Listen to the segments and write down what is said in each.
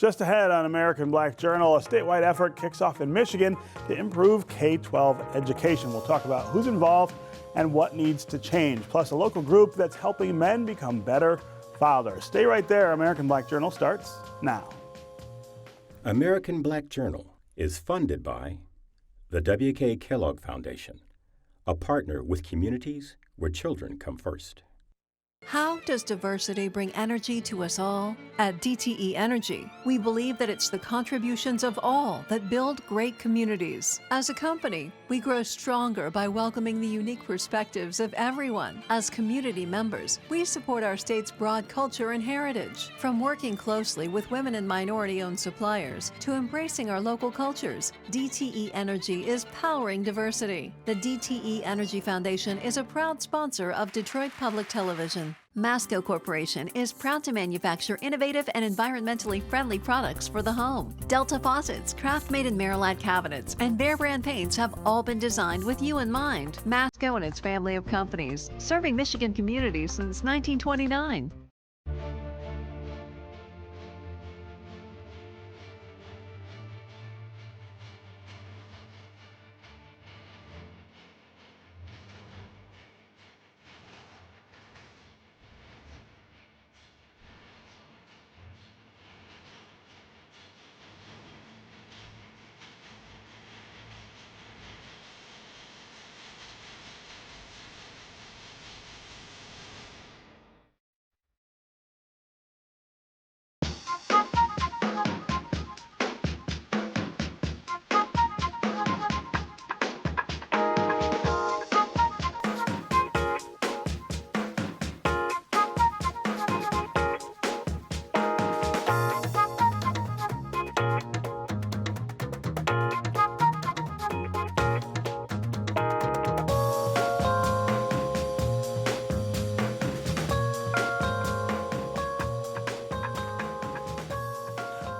Just ahead on American Black Journal, a statewide effort kicks off in Michigan to improve K-12 education. We'll talk about who's involved and what needs to change, plus a local group that's helping men become better fathers. Stay right there. American Black Journal starts now. American Black Journal is funded by the W.K. Kellogg Foundation, a partner with communities where children come first. How does diversity bring energy to us all? At DTE Energy, we believe that it's the contributions of all that build great communities. As a company, we grow stronger by welcoming the unique perspectives of everyone. As community members, we support our state's broad culture and heritage. From working closely with women and minority-owned suppliers to embracing our local cultures, DTE Energy is powering diversity. The DTE Energy Foundation is a proud sponsor of Detroit Public Television. Masco Corporation is proud to manufacture innovative and environmentally friendly products for the home. Delta faucets, craft-made in Merillat cabinets, and Behr brand paints have all been designed with you in mind. Masco and its family of companies, serving Michigan communities since 1929.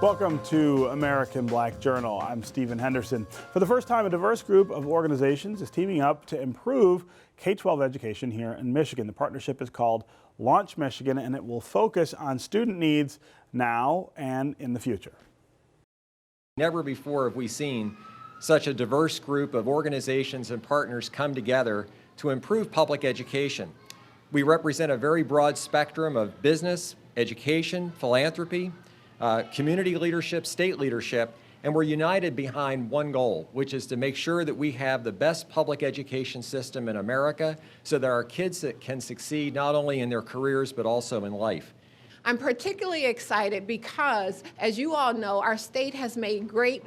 Welcome to American Black Journal. I'm Stephen Henderson. For the first time, a diverse group of organizations is teaming up to improve K-12 education here in Michigan. The partnership is called Launch Michigan, and it will focus on student needs now and in the future. Never before have we seen such a diverse group of organizations and partners come together to improve public education. We represent a very broad spectrum of business, education, philanthropy, community leadership, state leadership, and we're united behind one goal, which is to make sure that we have the best public education system in America so that our kids can succeed not only in their careers but also in life. I'm particularly excited because, as you all know, our state has made great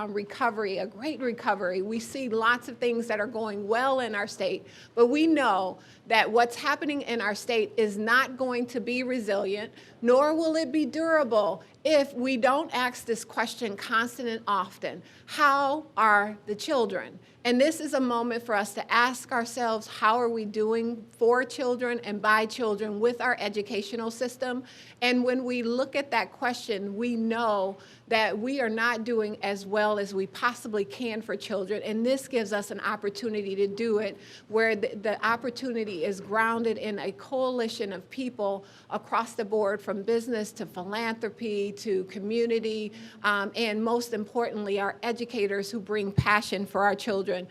recovery. We see lots of things that are going well in our state, but we know that what's happening in our state is not going to be resilient, nor will it be durable if we don't ask this question constant and often. How are the children? And this is a moment for us to ask ourselves, how are we doing for children and by children with our educational system? And when we look at that question, we know that we are not doing as well as we possibly can for children. And this gives us an opportunity to do it, where the opportunity is grounded in a coalition of people across the board, from business to philanthropy to community, and most importantly, our educators who bring passion for our children.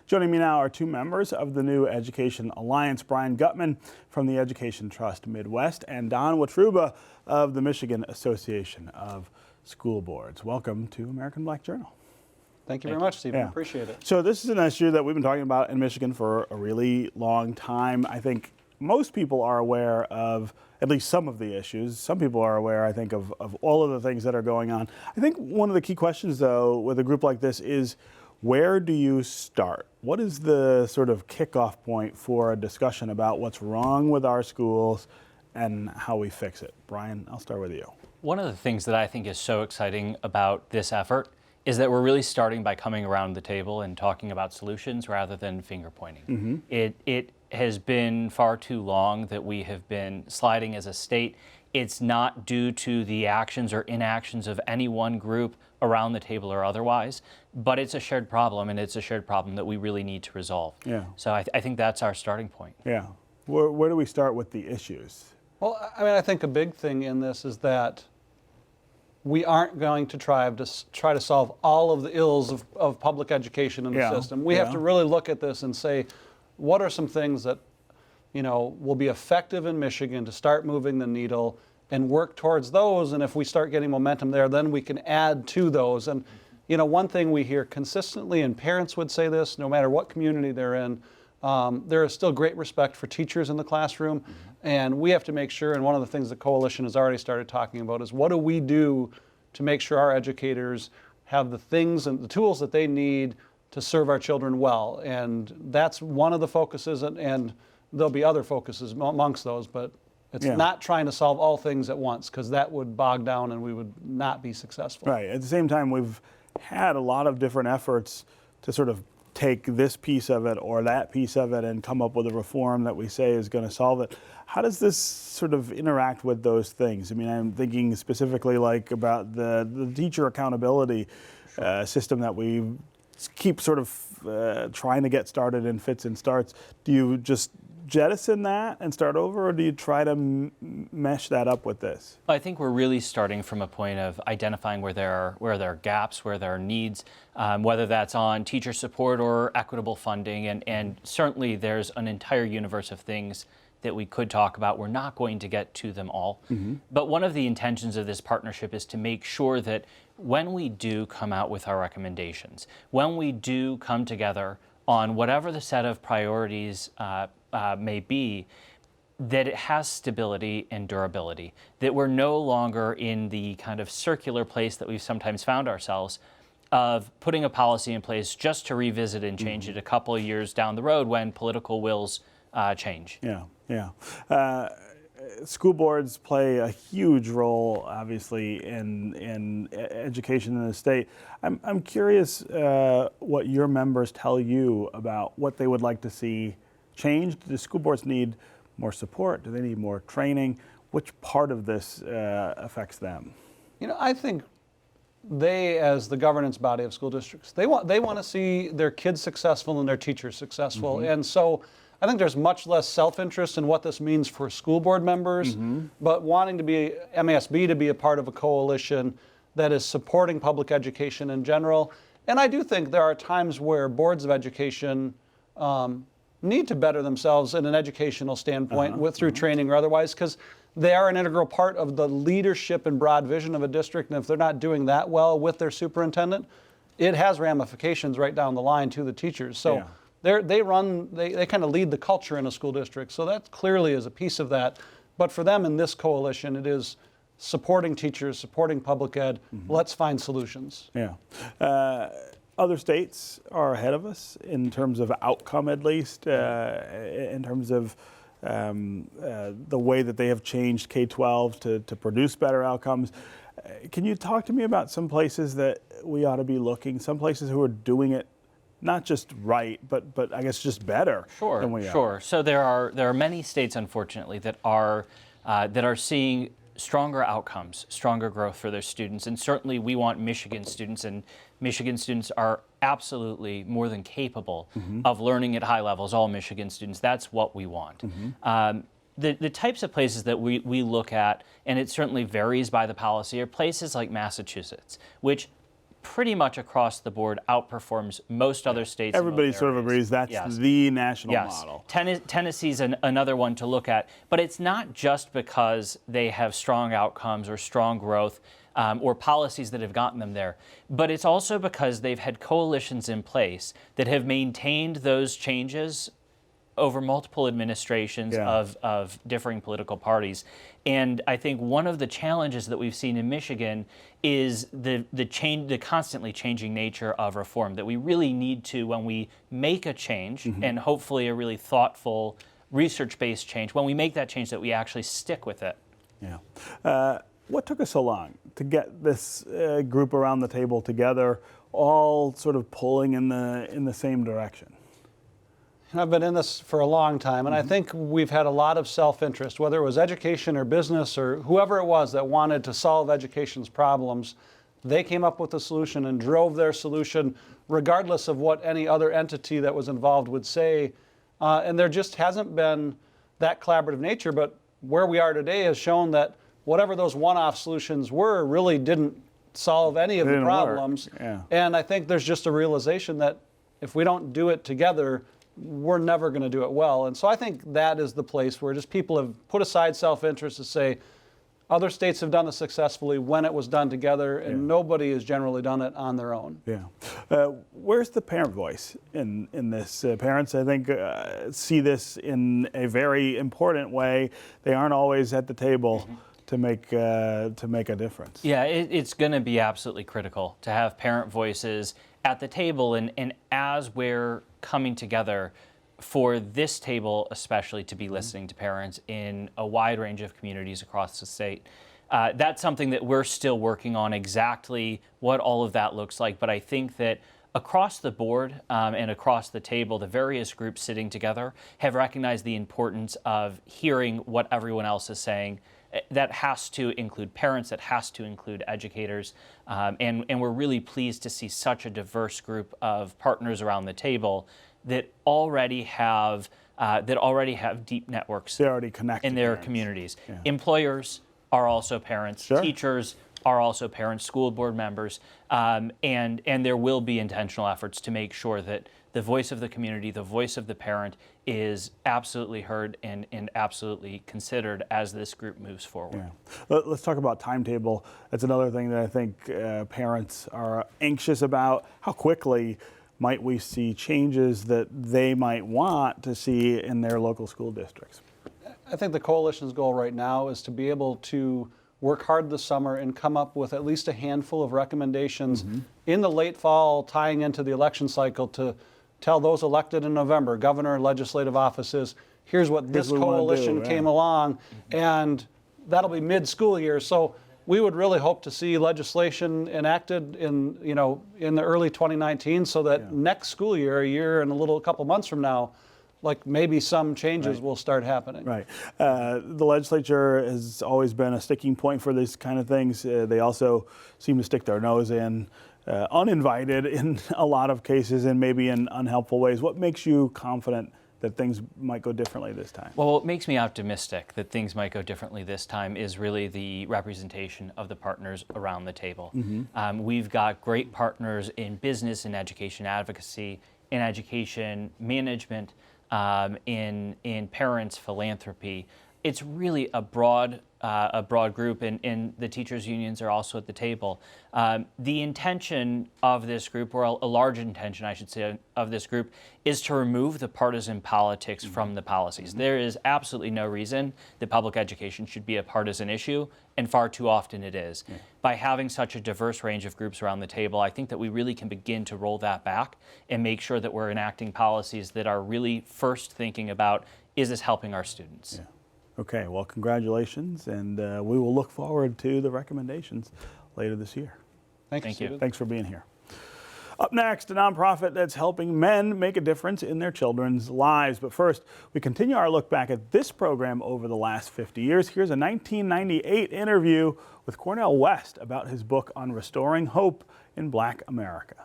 Joining me now are two members of the new Education Alliance, Brian Gutman from the Education Trust Midwest and Don Watruba of the Michigan Association of School Boards. Welcome to American Black Journal. Thank you very much, Stephen. Yeah. Appreciate it. So this is an issue that we've been talking about in Michigan for a really long time. I think most people are aware of at least some of the issues. Some people are aware, I think, of all of the things that are going on. I think one of the key questions, though, with a group like this is, where do you start? What is the sort of kickoff point for a discussion about what's wrong with our schools and how we fix it? Brian, I'll start with you. One of the things that I think is so exciting about this effort is that we're really starting by coming around the table and talking about solutions rather than finger pointing. Mm-hmm. It has been far too long that we have been sliding as a state. It's not due to the actions or inactions of any one group around the table or otherwise, but it's a shared problem, and it's a shared problem that we really need to resolve. Yeah. So I think that's our starting point. Yeah. Where do we start with the issues? Well, I mean, I think a big thing in this is that we aren't going to try to solve all of the ills of public education in the Yeah, system. We have yeah. to really look at this and say, what are some things that, you know, will be effective in Michigan to start moving the needle and work towards those. And if we start getting momentum there, then we can add to those. And, you know, one thing we hear consistently, and parents would say this, no matter what community they're in, there is still great respect for teachers in the classroom. And we have to make sure, and one of the things the coalition has already started talking about is what do we do to make sure our educators have the things and the tools that they need to serve our children well. And that's one of the focuses, and there'll be other focuses amongst those, but it's Yeah. not trying to solve all things at once, because that would bog down and we would not be successful. Right. At the same time, we've had a lot of different efforts to sort of take this piece of it or that piece of it and come up with a reform that we say is going to solve it. How does this sort of interact with those things? I mean, I'm thinking specifically like about the teacher accountability system that we keep sort of trying to get started in fits and starts. Do you just jettison that and start over, or do you try to mesh that up with this? I think we're really starting from a point of identifying where there are gaps, where there are needs, whether that's on teacher support or equitable funding, and certainly there's an entire universe of things that we could talk about. We're not going to get to them all, but one of the intentions of this partnership is to make sure that when we do come out with our recommendations, when we do come together on whatever the set of priorities may be, that it has stability and durability, that we're no longer in the kind of circular place that we've sometimes found ourselves of putting a policy in place just to revisit and change it a couple of years down the road when political wills change. Yeah, yeah. School boards play a huge role, obviously, in education in the state. I'm curious what your members tell you about what they would like to see changed. Do school boards need more support? Do they need more training? Which part of this affects them? You know, I think they, as the governance body of school districts, they want to see their kids successful and their teachers successful. And so I think there's much less self-interest in what this means for school board members, but wanting to be MASB to be a part of a coalition that is supporting public education in general. And I do think there are times where boards of education need to better themselves in an educational standpoint through training or otherwise, because they are an integral part of the leadership and broad vision of a district. And if they're not doing that well with their superintendent, it has ramifications right down the line to the teachers. So they kind of lead the culture in a school district. So that clearly is a piece of that. But for them in this coalition, it is supporting teachers, supporting public ed. Let's find solutions. Yeah. Other states are ahead of us in terms of outcome, at least, in terms of the way that they have changed K-12 to produce better outcomes. Can you talk to me about some places that we ought to be looking, some places who are doing it not just right, but I guess just better than we are? Sure. So there are many states, unfortunately, that are seeing stronger outcomes, stronger growth for their students, and certainly we want Michigan students, and Michigan students are absolutely more than capable of learning at high levels. All Michigan students, that's what we want. The types of places that we look at, and it certainly varies by the policy, are places like Massachusetts, which pretty much across the board outperforms most other states. Everybody sort of agrees that's the national model. Tennessee's another one to look at, but it's not just because they have strong outcomes or strong growth or policies that have gotten them there, but it's also because they've had coalitions in place that have maintained those changes over multiple administrations of differing political parties. And I think one of the challenges that we've seen in Michigan is the constantly changing nature of reform, that we really need to, when we make a change, and hopefully a really thoughtful, research-based change, when we make that change, that we actually stick with it. Yeah. What took us so long to get this group around the table together, all sort of pulling in the same direction? I've been in this for a long time, and I think we've had a lot of self-interest, whether it was education or business or whoever it was that wanted to solve education's problems. They came up with a solution and drove their solution regardless of what any other entity that was involved would say. And there just hasn't been that collaborative nature, but where we are today has shown that whatever those one-off solutions were really didn't solve any of the Didn't work. problems. Yeah. And I think there's just a realization that if we don't do it together, we're never going to do it well. And so I think that is the place where just people have put aside self-interest to say, other states have done this successfully when it was done together, and nobody has generally done it on their own. Yeah. Where's the parent voice in this? Parents, I think, see this in a very important way. They aren't always at the table to make a difference. Yeah, it's going to be absolutely critical to have parent voices at the table, and as we're coming together for this table especially to be listening to parents in a wide range of communities across the state. That's something that we're still working on, exactly what all of that looks like. But I think that across the board and across the table, the various groups sitting together have recognized the importance of hearing what everyone else is saying. That has to include parents, that has to include educators, and we're really pleased to see such a diverse group of partners around the table that already have deep networks. They're already connected in their parents. communities. Yeah. Employers are also parents. Sure. Teachers are also parents. School board members, and there will be intentional efforts to make sure that the voice of the community, the voice of the parent, is absolutely heard and absolutely considered as this group moves forward. Yeah. Let's talk about timetable. That's another thing that I think parents are anxious about. How quickly might we see changes that they might want to see in their local school districts? I think the coalition's goal right now is to be able to work hard this summer and come up with at least a handful of recommendations in the late fall, tying into the election cycle, to tell those elected in November, governor, legislative offices, here's what this coalition came along, and that'll be mid-school year. So we would really hope to see legislation enacted in the early 2019, so that next school year, a year and a couple months from now, like maybe some changes will start happening. Right. The legislature has always been a sticking point for these kind of things. They also seem to stick their nose in uninvited in a lot of cases, and maybe in unhelpful ways. What makes you confident that things might go differently this time? Well, what makes me optimistic that things might go differently this time is really the representation of the partners around the table. We've got great partners in business and education advocacy, in education management, in parents, philanthropy. It's really a broad group, and the teachers' unions are also at the table. The intention of this group, or a large intention, I should say, of this group, is to remove the partisan politics from the policies. There is absolutely no reason that public education should be a partisan issue, and far too often it is. By having such a diverse range of groups around the table, I think that we really can begin to roll that back and make sure that we're enacting policies that are really first thinking about, is this helping our students? Yeah. Okay, well, congratulations, and we will look forward to the recommendations later this year. Thank you. Thanks for being here. Up next, a nonprofit that's helping men make a difference in their children's lives. But first, we continue our look back at this program over the last 50 years. Here's a 1998 interview with Cornel West about his book on restoring hope in Black America.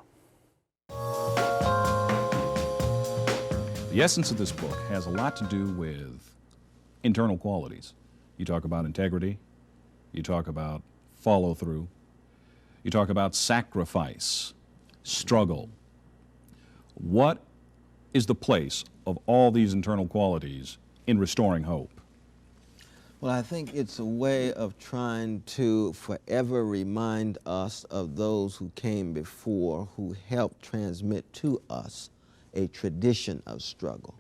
The essence of this book has a lot to do with internal qualities. You talk about integrity, you talk about follow through, you talk about sacrifice, struggle. What is the place of all these internal qualities in restoring hope? Well, I think it's a way of trying to forever remind us of those who came before, who helped transmit to us a tradition of struggle.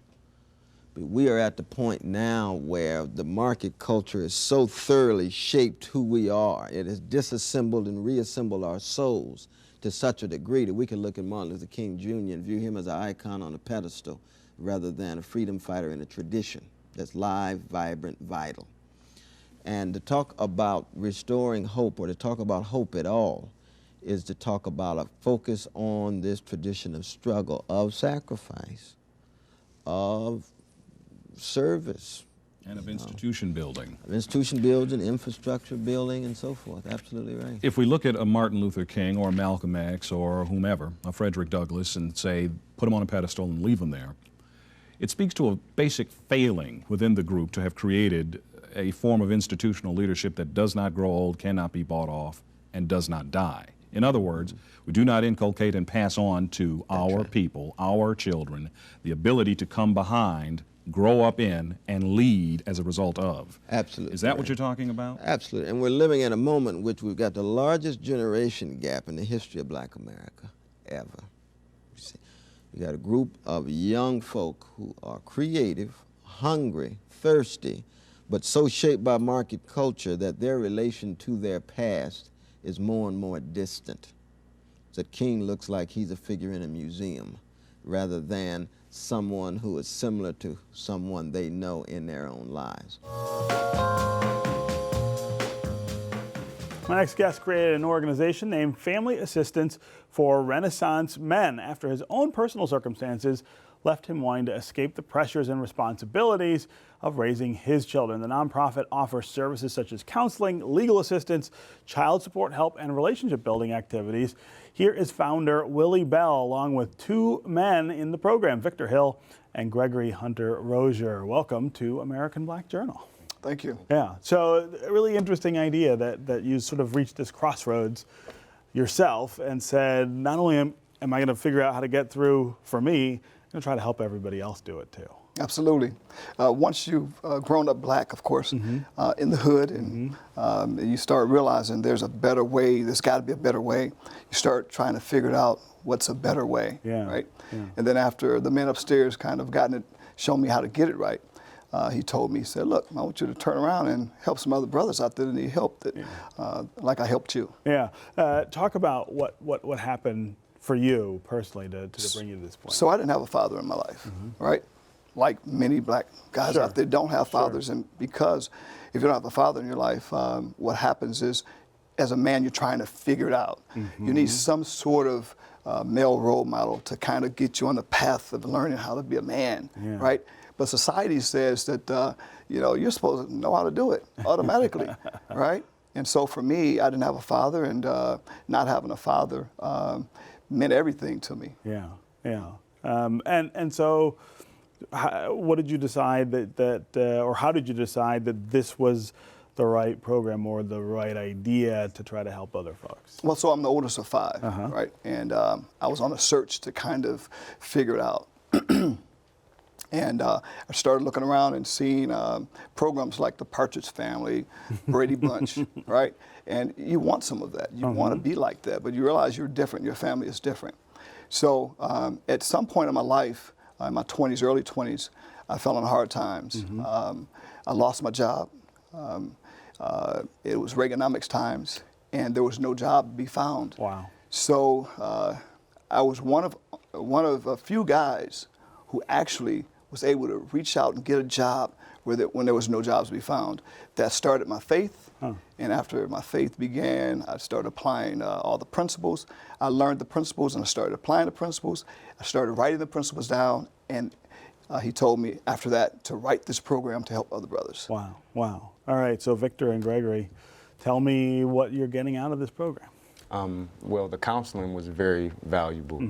But we are at the point now where the market culture has so thoroughly shaped who we are. It has disassembled and reassembled our souls to such a degree that we can look at Martin Luther King Jr. and view him as an icon on a pedestal rather than a freedom fighter in a tradition that's live, vibrant, vital. And to talk about restoring hope, or to talk about hope at all, is to talk about a focus on this tradition of struggle, of sacrifice, of service. And of institution building. Of institution building, infrastructure building, and so forth. Absolutely right. If we look at a Martin Luther King or Malcolm X or whomever, a Frederick Douglass, and say, put him on a pedestal and leave him there, it speaks to a basic failing within the group to have created a form of institutional leadership that does not grow old, cannot be bought off, and does not die. In other words, we do not inculcate and pass on to our people, our children, the ability to come behind, grow up in, and lead as a result of. Absolutely. Is that what you're talking about? Absolutely. And we're living in a moment in which we've got the largest generation gap in the history of Black America ever. You see, you got a group of young folk who are creative, hungry, thirsty, but so shaped by market culture that their relation to their past is more and more distant. That King looks like he's a figure in a museum rather than someone who is similar to someone they know in their own lives. My next guest created an organization named Family Assistance for Renaissance Men after his own personal circumstances left him wanting to escape the pressures and responsibilities of raising his children. The nonprofit offers services such as counseling, legal assistance, child support help, and relationship building activities. Here is founder Willie Bell, along with two men in the program, Victor Hill and Gregory Hunter Rozier. Welcome to American Black Journal. Thank you. Yeah, so a really interesting idea that you sort of reached this crossroads yourself and said, not only am I going to figure out how to get through for me, I'm going to try to help everybody else do it too. Absolutely. Once you've grown up Black, of course, in the hood, and you start realizing there's a better way, there's got to be a better way, you start trying to figure out what's a better way, right? Yeah. And then after the men upstairs kind of shown me how to get it right, he told me, he said, look, I want you to turn around and help some other brothers out there that need help, like I helped you. Yeah. Talk about what happened for you personally to bring you to this point. So I didn't have a father in my life, right? Like many Black guys out there don't have fathers. And because if you don't have a father in your life, what happens is, as a man, you're trying to figure it out. You need some sort of male role model to kind of get you on the path of learning how to be a man, right? But society says that, you're supposed to know how to do it automatically, right? And so for me, I didn't have a father, and not having a father meant everything to me. Yeah, yeah. And so what did you decide or how did you decide that this was the right program or the right idea to try to help other folks? Well, so I'm the oldest of five, right? And I was on a search to kind of figure it out. And I started looking around and seeing programs like the Partridge Family, Brady Bunch, right? And you want some of that. You want to be like that, but you realize you're different. Your family is different. So at some point in my life, in my 20s, early 20s, I fell on hard times. I lost my job. It was Reaganomics times, and there was no job to be found. Wow. So I was one of a few guys who actually was able to reach out and get a job when there was no jobs to be found. That started my faith, and after my faith began, I started applying all the principles. I learned the principles and I started applying the principles. I started writing the principles down, and he told me after that to write this program to help other brothers. Wow, wow. All right, so Victor and Gregory, tell me what you're getting out of this program. Well, the counseling was very valuable.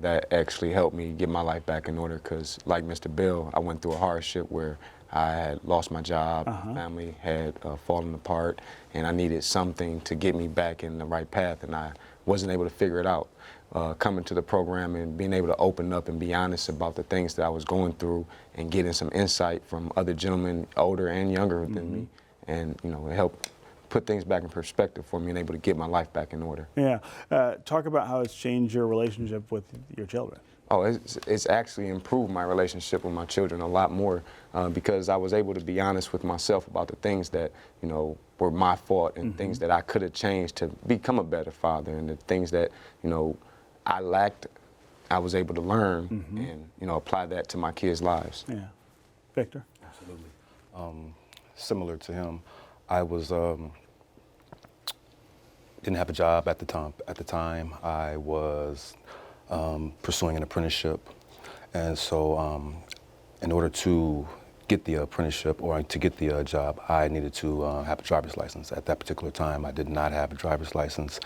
That actually helped me get my life back in order because, like Mr. Bell, I went through a hardship where I had lost my job, family had fallen apart, and I needed something to get me back in the right path, and I wasn't able to figure it out. Coming to the program and being able to open up and be honest about the things that I was going through and getting some insight from other gentlemen, older and younger than me, and it helped put things back in perspective for me and able to get my life back in order. Yeah. Talk about how it's changed your relationship with your children. Oh, it's actually improved my relationship with my children a lot more because I was able to be honest with myself about the things that, were my fault and things that I could have changed to become a better father, and the things that, I lacked, I was able to learn and, apply that to my kids' lives. Yeah. Victor? Absolutely. Similar to him, I was didn't have a job at the time. At the time, I was pursuing an apprenticeship, and so in order to get the apprenticeship or to get the job, I needed to have a driver's license. At that particular time, I did not have a driver's license.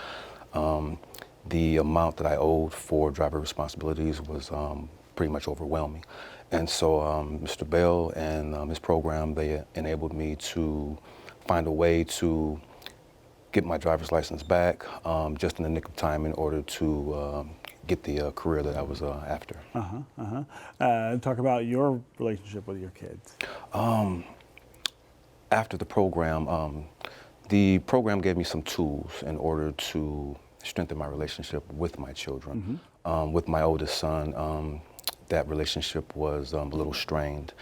The amount that I owed for driver responsibilities was pretty much overwhelming. And so Mr. Bell and his program, they enabled me to find a way to get my driver's license back just in the nick of time in order to get the career that I was after. Talk about your relationship with your kids. After the program gave me some tools in order to strengthen my relationship with my children. With my oldest son, that relationship was a little strained.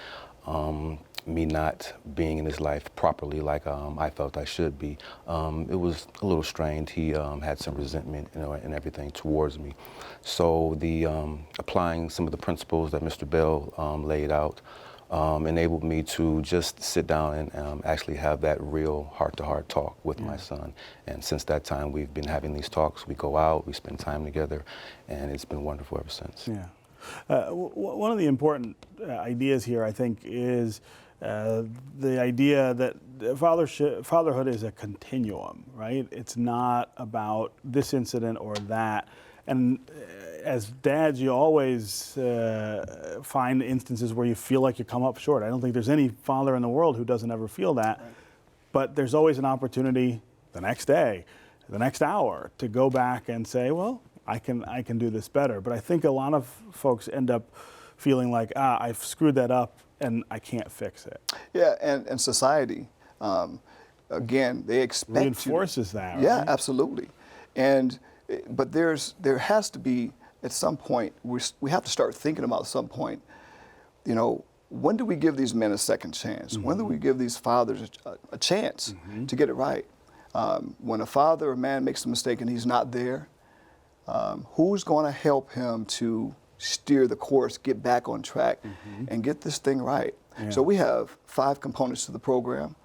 Me not being in his life properly like I felt I should be, it was a little strained. He had some resentment, and everything towards me. So the applying some of the principles that Mr. Bell laid out enabled me to just sit down and actually have that real heart-to-heart talk with my son. And since that time, we've been having these talks. We go out, we spend time together, and it's been wonderful ever since. Yeah. One of the important ideas here, I think, is the idea that fatherhood is a continuum, right? It's not about this incident or that. And as dads, you always find instances where you feel like you come up short. I don't think there's any father in the world who doesn't ever feel that. Right. But there's always an opportunity the next day, the next hour, to go back and say, well, I can do this better. But I think a lot of folks end up feeling like, I've screwed that up and I can't fix it. Yeah, and society, again, they expect reinforces that. Yeah, right? absolutely. But there has to be, at some point, we have to start thinking about some point, when do we give these men a second chance? When do we give these fathers a chance to get it right? When a father or man makes a mistake and he's not there, who's going to help him to steer the course, get back on track, and get this thing right? Yeah. So we have 5 components to the program.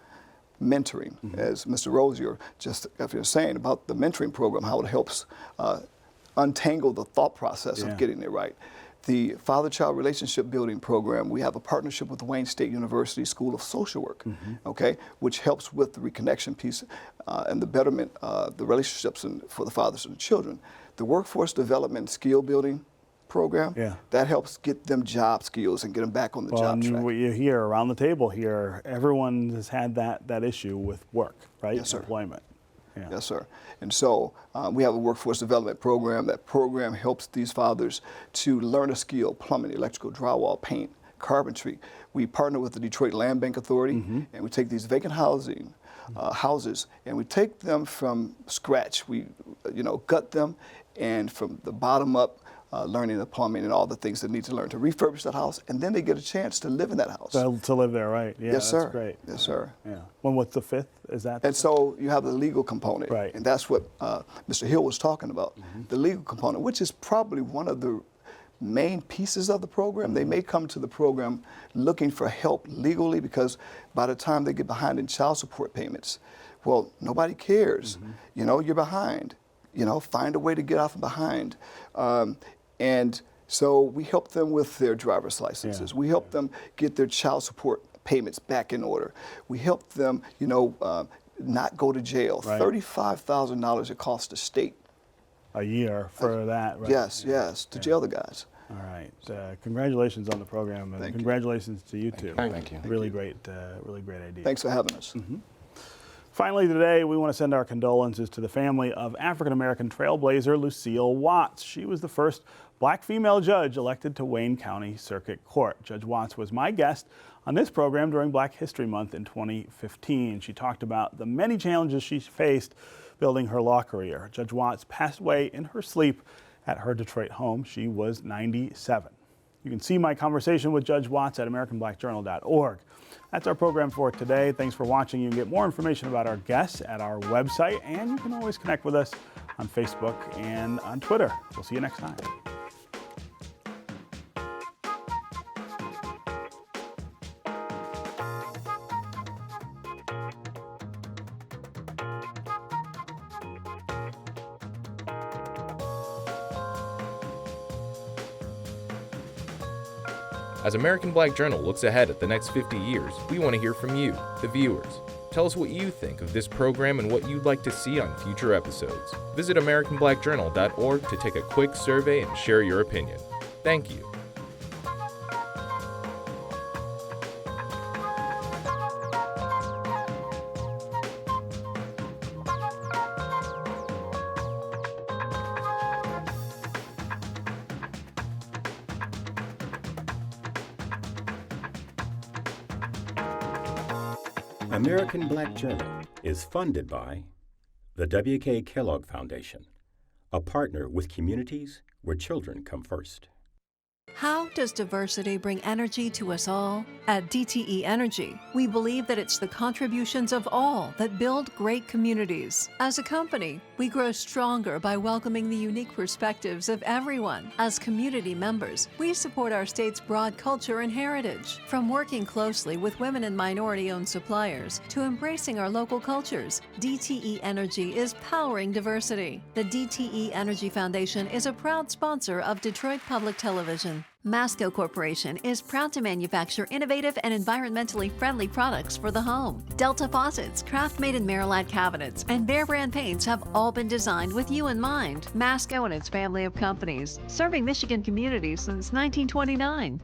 Mentoring, as Mr. Rozier just was saying about the mentoring program, how it helps untangle the thought process of getting it right. The father-child relationship building program, we have a partnership with Wayne State University School of Social Work, which helps with the reconnection piece and the betterment, the relationships for the fathers and the children. The workforce development skill building program, that helps get them job skills and get them back on the job track. What you hear around the table here, everyone has had that issue with work, right? Yes, sir. Employment. Yeah. Yes, sir. And so we have a workforce development program. That program helps these fathers to learn a skill: plumbing, electrical, drywall, paint, carpentry. We partner with the Detroit Land Bank Authority, and we take these vacant houses, and we take them from scratch. We, gut them, and from the bottom up, learning the plumbing and all the things they need to learn to refurbish that house, and then they get a chance to live in that house. To live there, right? Yeah, yes, sir. That's great. Yes, sir. Yeah. Well, what's the 5th? Is that? And so you have the legal component, right? And that's what Mr. Hill was talking about, the legal component, which is probably one of the main pieces of the program. They may come to the program looking for help legally because by the time they get behind in child support payments, well, nobody cares. You're behind. Find a way to get off behind. And so we help them with their driver's licenses. We help them get their child support payments back in order. We help them, not go to jail. Right. $35,000 it costs the state a year for that, right? Yes, to jail the guys. All right. Congratulations on the program, and congratulations to you too. Thank you. Really great idea. Thanks for having us. Finally today, we want to send our condolences to the family of African-American trailblazer Lucille Watts. She was the first black female judge elected to Wayne County Circuit Court. Judge Watts was my guest on this program during Black History Month in 2015. She talked about the many challenges she faced building her law career. Judge Watts passed away in her sleep at her Detroit home. She was 97. You can see my conversation with Judge Watts at AmericanBlackJournal.org. That's our program for today. Thanks for watching. You can get more information about our guests at our website, and you can always connect with us on Facebook and on Twitter. We'll see you next time. As American Black Journal looks ahead at the next 50 years, we want to hear from you, the viewers. Tell us what you think of this program and what you'd like to see on future episodes. Visit AmericanBlackJournal.org to take a quick survey and share your opinion. Thank you. American Black Journal is funded by the W.K. Kellogg Foundation, a partner with communities where children come first. How does diversity bring energy to us all? At DTE Energy, we believe that it's the contributions of all that build great communities. As a company, we grow stronger by welcoming the unique perspectives of everyone. As community members, we support our state's broad culture and heritage. From working closely with women and minority-owned suppliers to embracing our local cultures, DTE Energy is powering diversity. The DTE Energy Foundation is a proud sponsor of Detroit Public Television. Masco Corporation is proud to manufacture innovative and environmentally friendly products for the home. Delta faucets, craft-made in Merillat cabinets, and Behr brand paints have all been designed with you in mind. Masco and its family of companies, serving Michigan communities since 1929.